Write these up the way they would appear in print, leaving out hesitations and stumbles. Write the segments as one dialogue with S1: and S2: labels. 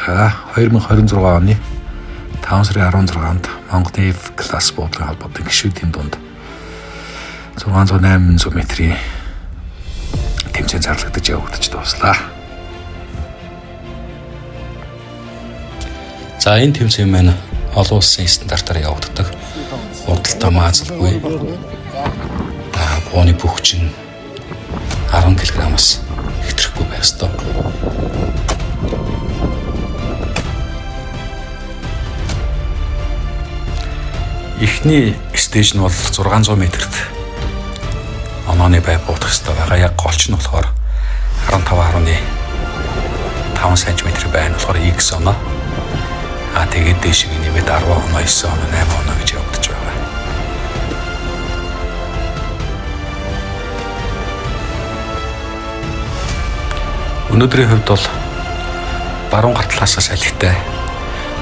S1: За 2026 оны 5 сарын 16-нд Монголын F-класс буудлын холбоотой гишүүдийн дунд 600-800 метрийн тэмцээн зарлагдаж явагдаж дуслаа. За энэ тэмцээн маань олон улсын стандартаар явагддаг. Урдалтай маазалгүй. Бууны бүх чинь 10 кг-аас хэтрэхгүй байх ёстой. Эхний стейж нь бол 600 метрт онооны бай буудах ёстой байгаа. Яг голч нь болохоор 15.5 см байна. болохоор X оноо. Тэгээд дээшиг нэмээд 10 оноо, 9 оноо, 8 оноо гэж явагдаж байгаа. Өнөөдрийн хувьд бол баруун гартлаасаа салхитай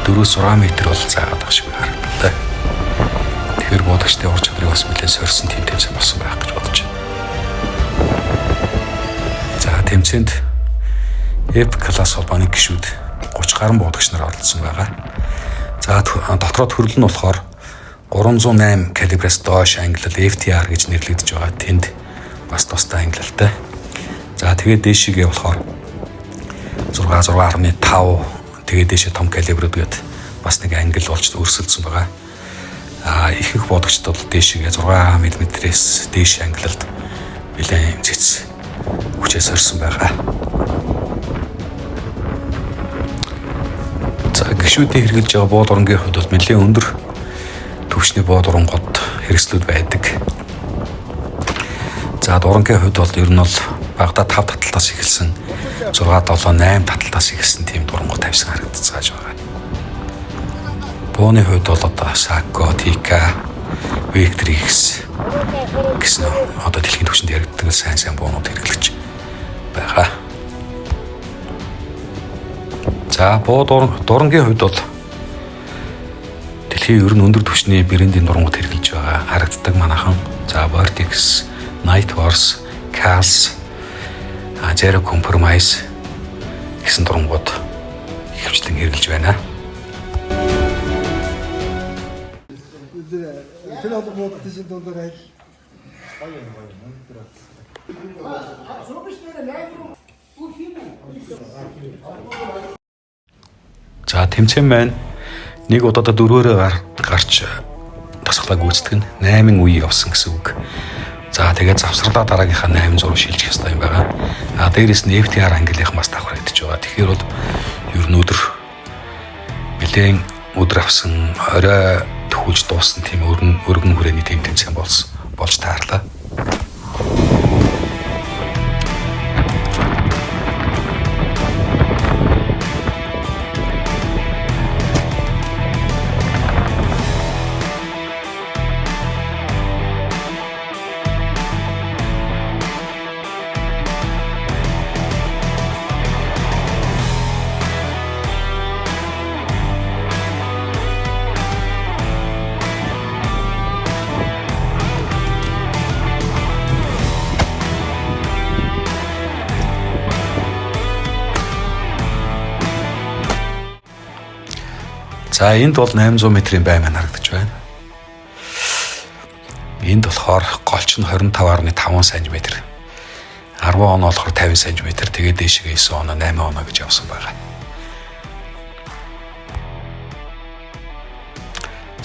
S1: 4-6 метр бол заагаад байгаа шиг харагдав. Тэгэхээр буудагчдын ур чадрыг бас нэлээд сорьсон тийм тэмцээн болсон байх гэж бодож байна. За тэмцээнд F-класс холбооны гишүүд 30 гаруй буудагч нар оролцсон байгаа. За дотроо төрөл нь болохоор 308 калибраас доош ангилал FTR гэж нэрлэгдэж байгаа. Тэнд бас тустай ангилалтай. За тэгээд дээшигээ болохоор 6.5 тэгээд дээшээ том калибрууд гээд бас нэг ангил болж өрсөлдсөн байгаа. Ихэнх буудагчд бол дээшигээ 6 мм-ээс дээш ангилалд нэлээд цэц хүчээс орсон байгаа. За гишүүдийн хэрэгжилж байгаа бууд урангийн хувьд бол нэлээд өндөр түвшний бууд урангууд хэрэгслүүд байдаг. За дурангийн хувьд бол ер нь бол багада 5 таталтаас эхэлсэн 6, 7, 8 таталтаас эхэлсэн тийм дурангууд тавьсан харагдцгааж байгаа. Бууны хувьд бол одоо Sako, Tika, Victrix гэсэн одоо дэлхийн түвшинд яригддаг сайн буунууд хэрэглэж байгаа. За дурангийн хувьд бол дэлхийн ер нь өндөр түвшний брендийн дурангууд хэрэглэж байгаа харагддаг манайхан. За Vortex, Night Horse, Cals, Zero Compromise гэсэн дурангууд ихэвчлэн хэрэглэж байна. За тэмцээн маань нэг удаа 4-өөр гарч тасгалаа гүйцэтгэх нь 8 үе явсан гэсэн үг. За тэгээд завсарлаа дараагийнхаа 800 шилжих ёстой юм байгаа. Дээрээс нь FTR ангилынх бас давхрагдаж байгаа. Тэгэхээр бол ер нь нэлээд өдөр авсан орой төхүүлж дууссан тийм өргөн хүрээний тийм тэмцээн болж таарлаа. За энд бол 800 метрийн бай маань харагдаж байна. Энд болохоор голч нь 25.5 см. 10 оноо болохоор 50 см. Тэгээд дээшгээ 9 оноо, 8 оноо гэж явсан байгаа.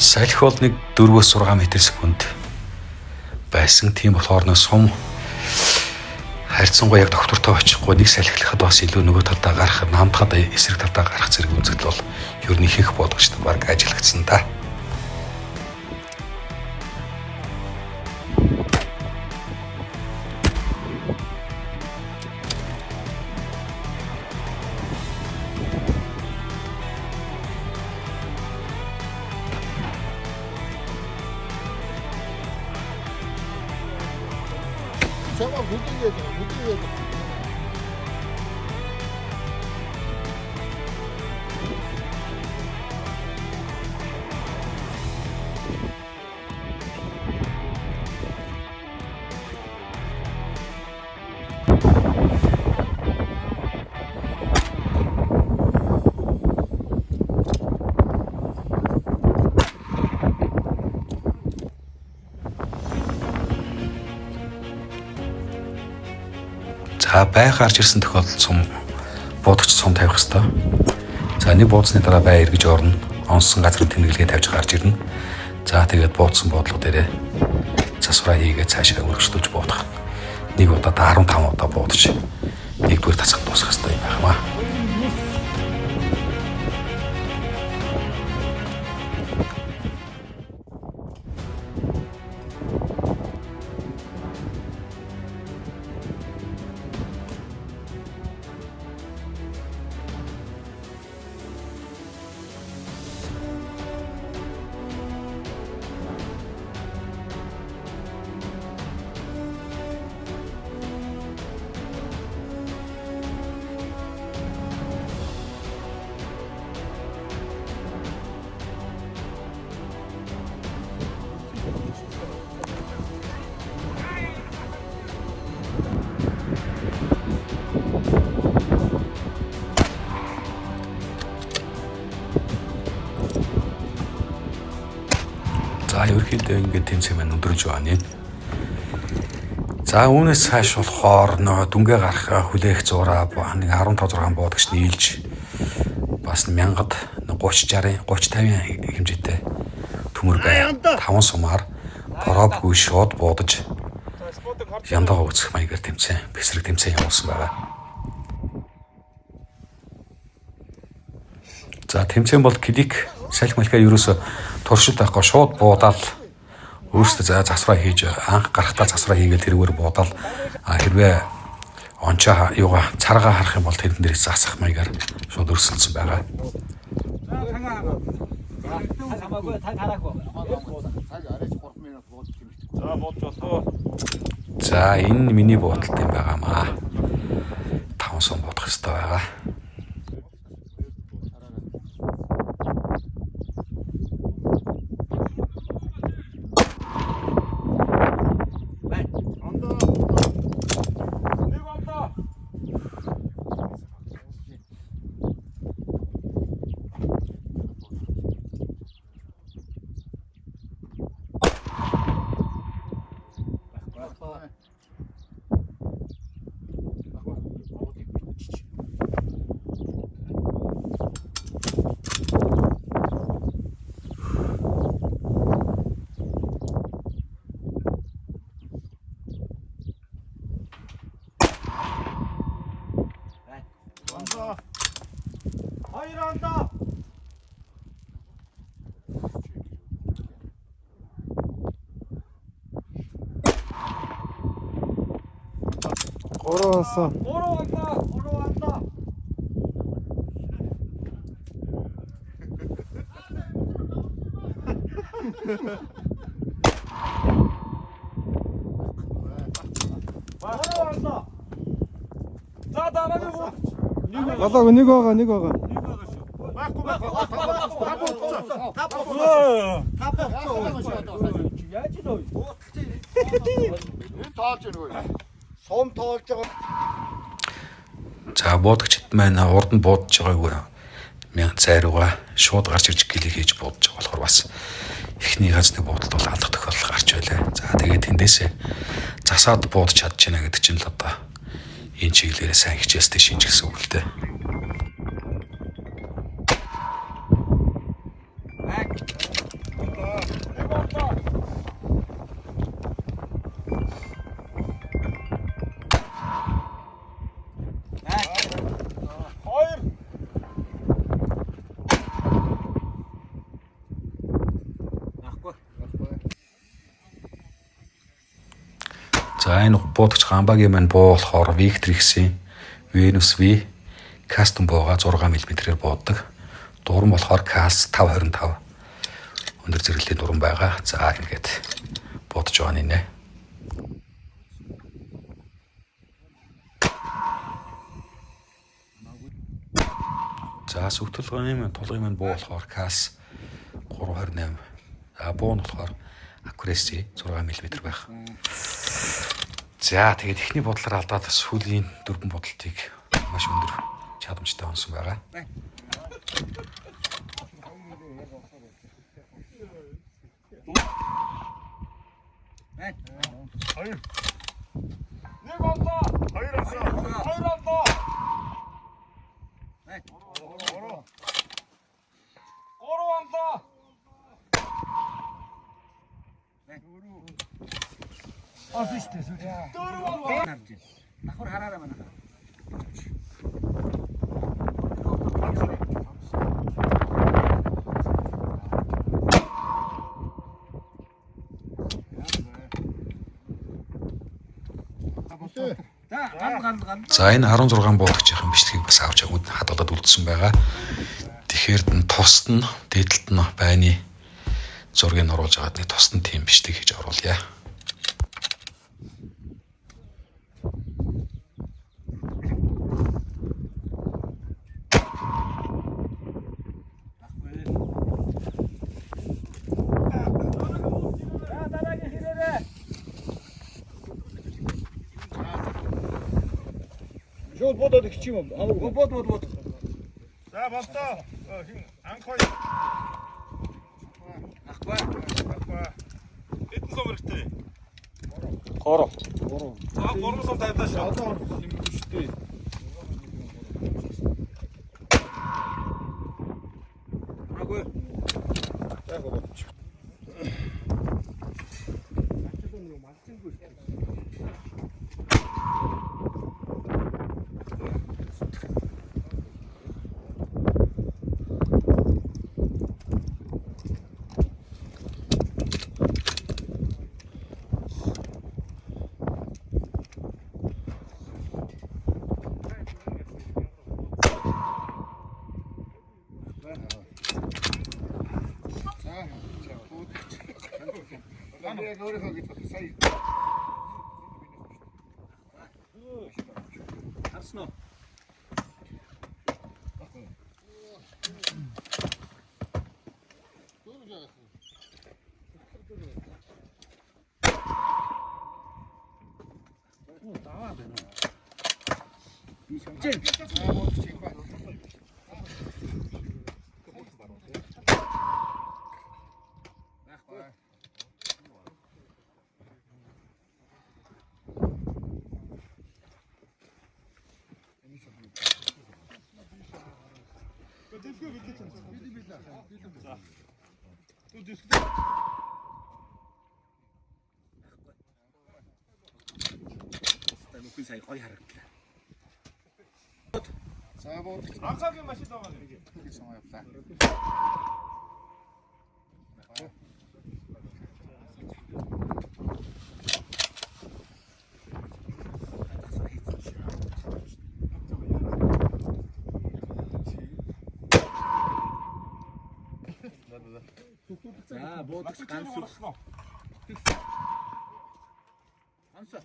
S1: Салхи бол нэг 4-6 м/сек байсан. Тийм болохоор нэг сум харьцангуй яг доктортой очихгүй нэг салхилахад бас илүү нөгөө талдаа гарах, намдахад эсрэг талдаа гарах зэрэг үзэгдэл бол ер нь их бодгочтой баг ажиллагдсан та.
S2: Tamam, bugün yedim.
S1: За бай гарч ирсэн тохиолдолд сум буудагч сум тавих хэрэгтэй. За нэг буудсны дараа бай эргэж орно. Онсон газрын тэмдэглэгээ тавьж гарч ирнэ. За тэгээд буудсан буудлага дээрээ засвараа хийгээд цаашаа өргөжлөж буудах. Нэг удаад 15 удаа буудаж нэгдүгээр тасгал дуусгах хэрэгтэй юм байна. За ерөнхийдөө ингээд тэмцээн маань өндөрж байна. За үүнээс цааш болохоор нөө дүнгээ гарах хүлээх зураа 15-6 буудагч нийлж бас 1000-д 30-60 30-50 хэмжээтэй төмөр бай 5 сумаар боробгүй шууд буудаж яндаа үүсэх маягаар тэмцээн бэсрэг тэмцээн явуулсан байгаа. За тэмцээн бол клик салхи малхаа ерөөсө туршилт байхгүй шууд буудаал өөрөөсөө засвараа хийж анх гарахтаа засвараа хийгээл тэрүүгээр буудаал хэрвээ онцоо юугаа царгаа харах юм бол тэрэн дээрээ засах маягаар шууд өрсөлдсөн байгаа. За энэ миний буудалт юм байгаамаа. 5 сум буудах хэрэгтэй байгаа.
S3: Hayır anda.
S2: 걸어왔어.
S3: 걸어왔다. 걸어왔다. 걸어왔다. 자, 나가는 거.
S2: 갔다 니가 가.
S3: Сом тоолж байгаа.
S1: За буудагчд маань урд нь буудаж байгаагүй зайрууга шууд гарч ирж гэлийг хийж буудаж байгаа болохоор бас эхний газны буудалд бол алдах тохиолдол гарч байлаа. За тэгээд тэндээсээ засаад буудаж чадж байна гэдэг чинь л одоо энэ чиглэлээр сайн хичээлстэй шинж гэсэн үг л дээ. За энэ буудагч гамбагийн маань буу болохоор Victrix-ийн Venus V кастом бууга 6 мм-ээр буудаг. Дуран болохоор CAS 525 өндөр зэрэглэлийн дуран байгаа. За ингээд буудаж байгаа нэ. За сүгтэлгөөний тулгын маань буу болохоор CAS 328. За буу нь болохоор Accuracy 6 мм байх. За тэгээд эхний бодлоор алдаад сүүлийн 4 бодлтыг маш өндөр чадамжтай онсон байгаа.
S3: Нэг онлоо. Хоёр онлоо. Хоёр онлоо. Гурван онлоо.
S4: Олсон шүү дээ.
S3: Дөрвөн онлоо.
S4: Давхар хараараа манай.
S1: За энэ 16 буудагчийн бичлэгийг бас авч агууд хадгалаад үлдсэн байгаа. Тэгэхээр тусад нь дээдлэлт нь байны зургийг оруулж агаад нэг тусад нь тийм бичлэг хийж оруулъя.
S2: Шууд бодоод их ч юм уу?
S4: Бод.
S3: За болтоо. Хин анх хоёр.
S4: Ахгүй.
S3: Эдэн сум хэрэгтэй.
S2: 3.
S3: За 3 сум тавьдаа шүү.
S2: Одоо юм шүү дээ.
S4: Ахгүй.
S2: Яг бодож.
S4: Харсан уу? Нүхэн сая гоё харагдлаа.
S2: За бод.
S3: Анхаагийн машин байгаа нэг.
S2: Сон явлаа.
S4: За бод ганц үг. Анса.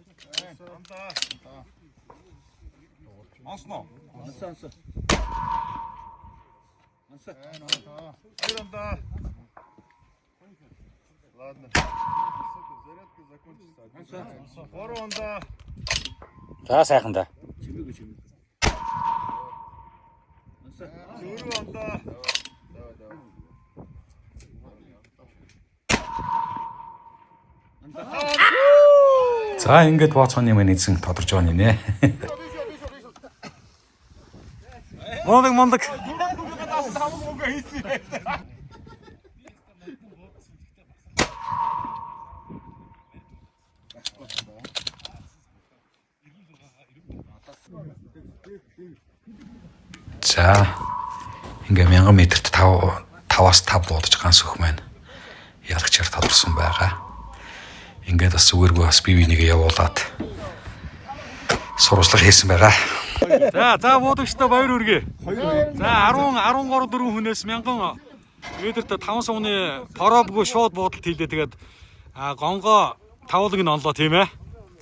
S3: Онсноо.
S4: Анса.
S3: Айранда. Ладно. Зарядка закончится.
S4: Анса.
S3: Гурванда.
S1: За сайхан да.
S4: Чимээгүй. Анса.
S3: Дөрванда.
S1: За ингээд бооцооны мань эзэн тодорч байгаа нэ. Мондаг. За ингээ 1000 метрт 5-аас 5 буудаж ганц өх маань ялагчаар тодорсон байгаа. Ингээд бас зүгээргүй бас бие бинийгээ явуулаад сурвалжлага хийсэн байгаа. За буудагчтай баяр хүргэе. За 13 4 хүнээс 1000 метрт 5 сууны торобгүй шууд буудалт хийлээ. Тэгээд гонгоо тавлаг нь онлоо тийм ээ.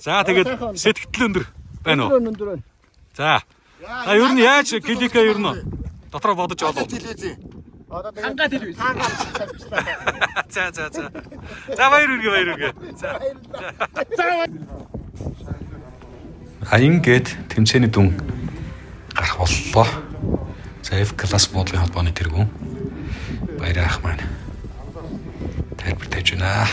S1: За тэгээд сэтгэл өндөр байна уу?
S2: Өндөр байна.
S1: За ер нь яаж клика ер нь дотроо бодож олоо.
S4: Хангаа телевиз.
S1: За. За баяр хүргэе. За. Ингээд тэмцээний дүн гарах боллоо. За F класс бодлогын холбооны тэргүүн баяр ах маань тайлбар тавьж байна.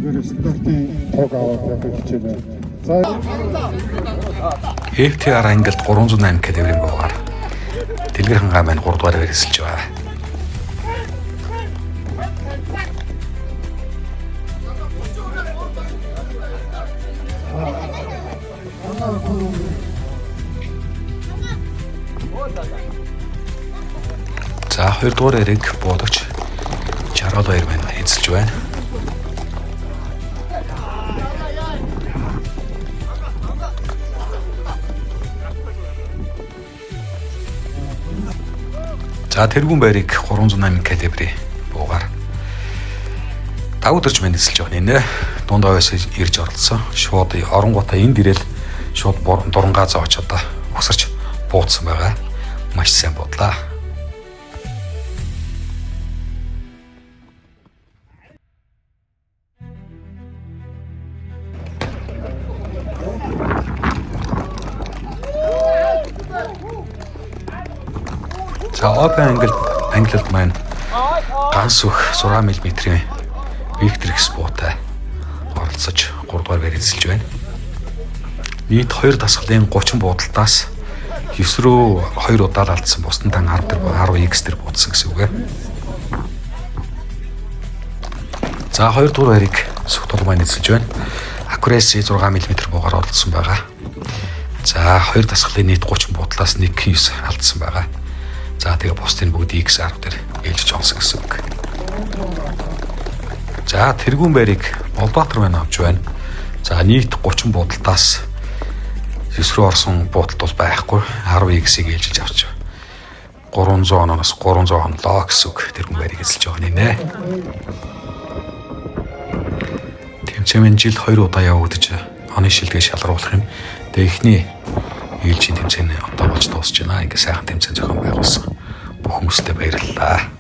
S2: зүгээр стартын тог аваад явах хичээл байна. За
S1: FTR ангилд 308 категорийн буугаар Дэлгэр хангаа маань 3 дугаар хэрэгсэлж байгаа. За 2 дугаар эрэг буудагч 62 маань эзэлж байна. За тэргүүн байрыг 308 категори буугаар давуу дэрж маань эзэлж байгаа нэ. Дунд аваас ирж оролцсон. Шууд оронгуудаа энд ирэл шууд дурангаа зооч одоо өсөрч буудсан байгаа. Маш сайн бодлаа. За Open ангилалд маань ганс өх 6 мм-ийн Victrix буутай оролцож 3 дугаар байр эзэлж байна. Нийт 2 дасгалын 30 буудалтаас 9 рүү 2 удаа алдсан бусдын дан 10x төр буудсан гэсэн үг ээ. За 2 дугаар байрыг Сүхтул маань эзэлж байна. Accuracy 6 мм буугаар оролцсон байгаа. За 2 дасгалын нийт 30 буудлаас 1.9 алдсан байгаа. За тэгээ бусдын бүгдийг X10 дээр ээлж жонсон гэсэн үг. За тэргүүн байрыг Болбаатар маань авч байна. За нийт 30 буудалтаас 9 рүү орсон буудалт бол байхгүй. 10x-ийг ээлжилж авч байна. 300 оноос 300 онлоо гэсэн үг. Тэргүүн байрыг эзэлж байгаа нэ. Тэмцээн жил 2 удаа явагдаж оны шилдэгэ шалгаруулах юм. Тэгээ эхний ээлжийн тэмцээн одоо болж дуусж байна. Ингээ сайхан тэмцээн зохион байгуулсан бүх хүмүүстээ баярлалаа.